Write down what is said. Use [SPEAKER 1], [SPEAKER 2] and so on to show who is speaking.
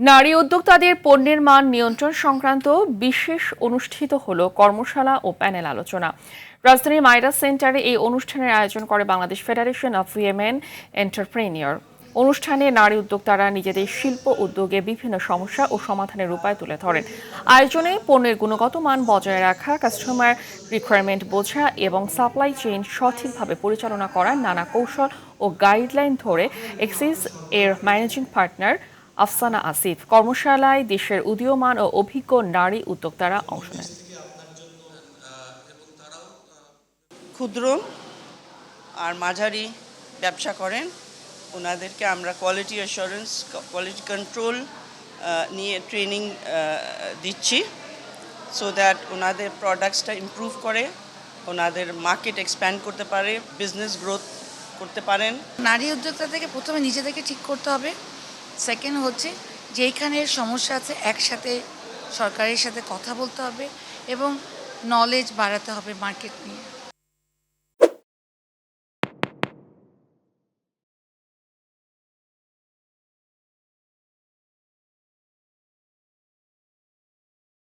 [SPEAKER 1] নারী উদ্যোক্তাদের পণ্যের মান নিয়ন্ত্রণ সংক্রান্ত বিশেষ অনুষ্ঠিত হলো কর্মশালা ও প্যানেল আলোচনা। রাজধানীর মাইরা সেন্টারে এই অনুষ্ঠানের আয়োজন করে Bangladesh federation of women entrepreneur. অনুষ্ঠানে নারী উদ্যোক্তারা নিজেদের শিল্প উদ্যোগে বিভিন্ন সমস্যা ও সমাধানের উপায় তুলে ধরেন। আয়োজনে পণ্যের গুণগত মান বজায় রাখা, কাস্টমার রিকোয়ারমেন্ট বোঝা এবং সাপ্লাই চেইন সঠিকভাবে পরিচালনা করার নানা কৌশল ও গাইডলাইন ধরে এক্সিস এর ম্যানেজিং পার্টনার আফসানা আসিফ কর্মশালায় দেশের উদীয়মান ও অভিজ্ঞ নারী উদ্যোক্তারা অংশ নেন।
[SPEAKER 2] ক্ষুদ্র আর মাঝারি ব্যবসা করেন ওনাদেরকে আমরা কোয়ালিটি অ্যাসুরেন্স, কোয়ালিটি কন্ট্রোল নিয়ে ট্রেনিং দিচ্ছি, সো দ্যাট ওনাদের প্রোডাক্টসটা ইমপ্রুভ করে, ওনাদের মার্কেট এক্সপ্যান্ড করতে পারে, বিজনেস গ্রোথ করতে পারেন।
[SPEAKER 3] নারী উদ্যোক্তা থেকে প্রথমে নিজেদেরকে ঠিক করতে হবে। সেকেন্ড হচ্ছে যেইখানের সমস্যা আছে একসাথে সরকারের সাথে কথা বলতে হবে এবং নলেজ বাড়াতে হবে মার্কেট নিয়ে।